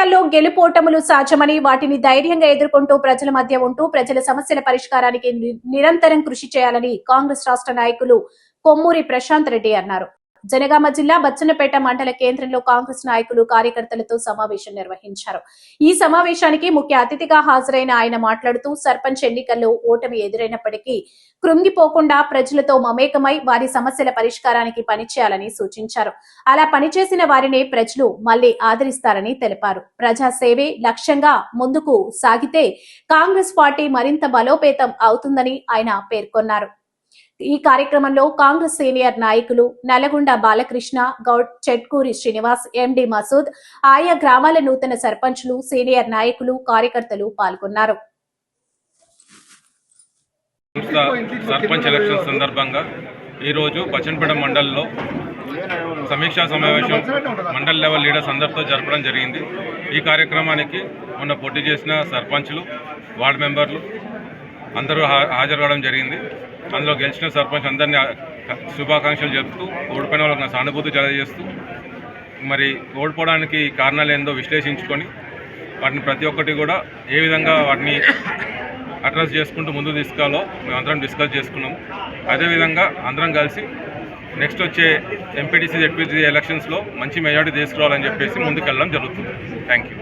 ఎన్నికల్లో గెలుపోటములు సాధ్యమని వాటిని ధైర్యంగా ఎదుర్కొంటూ ప్రజల మధ్య ఉంటూ ప్రజల సమస్యల పరిష్కారానికి నిరంతరం కృషి చేయాలని కాంగ్రెస్ రాష్ట్ర నాయకులు కొమ్మూరి ప్రశాంత్ రెడ్డి అన్నారు. జనగామ జిల్లా బచ్చన్నపేట మండల కేంద్రంలో కాంగ్రెస్ నాయకులు కార్యకర్తలతో సమావేశం నిర్వహించారు. ఈ సమావేశానికి ముఖ్య అతిథిగా హాజరైన ఆయన మాట్లాడుతూ సర్పంచ్ ఎన్నికల్లో ఓటమి ఎదురైనప్పటికీ కృంగిపోకుండా ప్రజలతో మమేకమై వారి సమస్యల పరిష్కారానికి పనిచేయాలని సూచించారు. అలా పనిచేసిన వారినే ప్రజలు మళ్లీ ఆదరిస్తారని తెలిపారు. ప్రజాసేవే లక్ష్యంగా ముందుకు సాగితే కాంగ్రెస్ పార్టీ మరింత బలోపేతం అవుతుందని ఆయన పేర్కొన్నారు. ఈ కార్యక్రమంలో కాంగ్రెస్ సీనియర్ నాయకులు నల్లగొండ బాలకృష్ణ గౌడ్, చెట్కూరి శ్రీనివాస్, ఎండి మసూద్, ఆయా గ్రామాల నూతన సర్పంచ్లు, సీనియర్ నాయకులు, కార్యకర్తలు పాల్గొన్నారు. సర్పంచ్ ఎలక్షన్ సందర్భంగా ఈరోజు బచ్చన్నపేట మండలంలో సమీక్షా సమావేశం మండల లెవెల్ లీడర్స్ అందరితో జరపడం జరిగింది. ఈ కార్యక్రమానికి మొన్న పోటీ చేసిన సర్పంచ్లు, వార్డు మెంబర్లు అందరూ హాజరు కావడం జరిగింది. అందులో గెలిచిన సర్పంచ్ అందరినీ శుభాకాంక్షలు చెప్తూ ఓడిపోయిన వాళ్ళకి సానుభూతి తెలియజేస్తూ మరి ఓడిపోవడానికి కారణాలు ఏందో విశ్లేషించుకొని వాటిని ప్రతి ఒక్కటి కూడా ఏ విధంగా వాటిని అడ్రస్ చేసుకుంటూ ముందుకు తీసుకురాలో మేమందరం డిస్కస్ చేసుకున్నాము. అదేవిధంగా అందరం కలిసి నెక్స్ట్ వచ్చే ఎంపీటీసీ, జెడ్పీటీసీ ఎలక్షన్స్లో మంచి మెజారిటీ తీసుకురావాలని చెప్పేసి ముందుకు వెళ్ళడం జరుగుతుంది. Thank you.